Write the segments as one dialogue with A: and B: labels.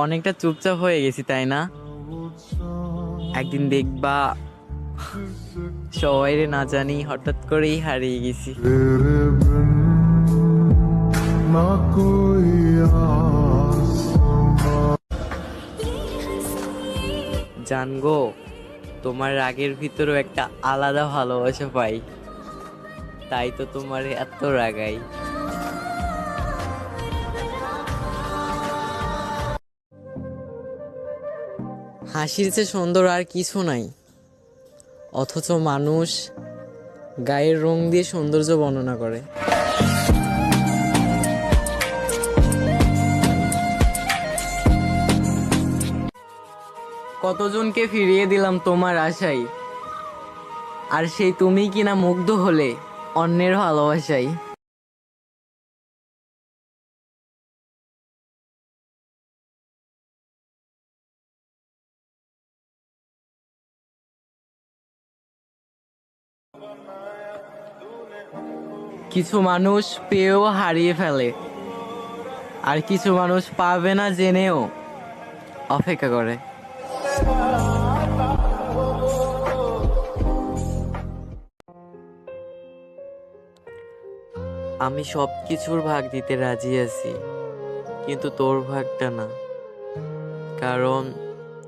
A: অনেকটা চুপচাপ হয়ে গেছি তাই না? একদিন দেখবা সবাই না জানি হঠাৎ করেই হারিয়ে গেছি। জানগো, তোমার রাগের ভিতরেও একটা আলাদা ভালোবাসা পাই, তাই তো তোমার এত রাগাই। হাসির চেয়ে সুন্দর আর কিছু নাই, অথচ মানুষ গায়ের রং দিয়ে সৌন্দর্য বর্ণনা করে। কতজনকে ফিরিয়ে দিলাম তোমার আশায়, আর সেই তুমি কিনা মুগ্ধ হলে অন্যের ভালোবাসায়। কিছু মানুষ পেয়েও হারিয়ে ফেলে, আর কিছু মানুষ পাবে না জেনেও অপেক্ষা করে। আমি সব কিছুর ভাগ দিতে রাজি আছি, কিন্তু তোর ভাগটা না, কারণ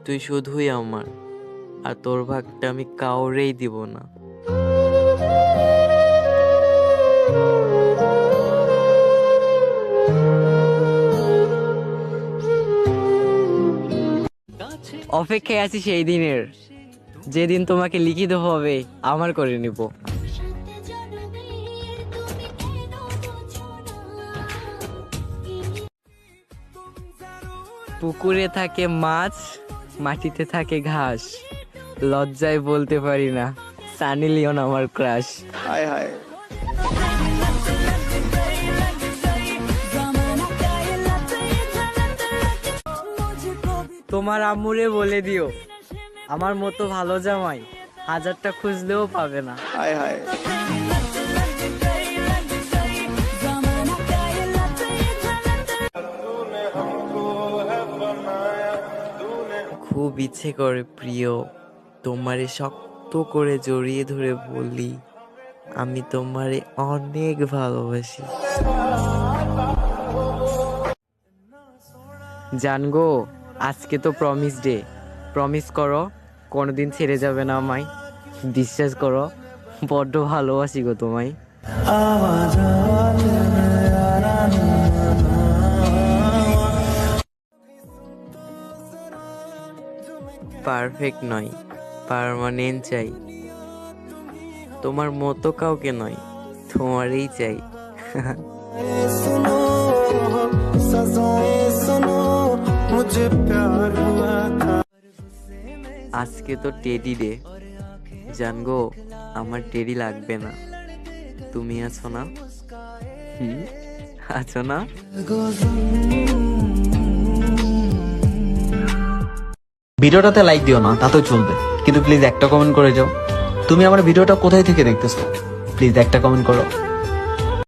A: তুই শুধুই আমার, আর তোর ভাগটা আমি কাউরেই দিব না। অপেক্ষায় আছি সেই দিনের, যেদিন তোমাকে লিখিত হবে আমার করে নিব। পুকুরে থাকে মাছ, মাটিতে থাকে ঘাস, লজ্জায় বলতে পারি না সানি লিওন আমার ক্রাশ।
B: হায় হায়।
A: তোমার আম্মুরে বলে দিও, আমার মতো ভালো জামাই হাজারটা খুঁজলেও পাবে না।
B: হায় হায়।
A: খুব ইচ্ছে করে প্রিয় তোমারে শক্ত করে জড়িয়ে ধরে বলি, আমি তোমারে অনেক ভালোবাসি। জানগো, আজকে তো প্রমিস ডে, প্রমিস করো কোনোদিন ছেড়ে যাবে না আমায়। বিশ্বাস করো, বড্ড ভালোবাসি গো তোমায়। পারফেক্ট নয়, পার্মানেন্ট চাই, তোমার মতো কাউকে নয়, তোমারই চাই। আজকে তো টেডি ডে, জানগো আমার টেডি লাগবে না, তুমি আছো না? আছো না?
C: ভিডিওটাতে লাইক দিও না, তাতেও চলবে, কিন্তু প্লিজ একটা কমেন্ট করে যাও। তুমি আমার ভিডিওটা কোথায় থেকে দেখতেছো, প্লিজ একটা কমেন্ট করো।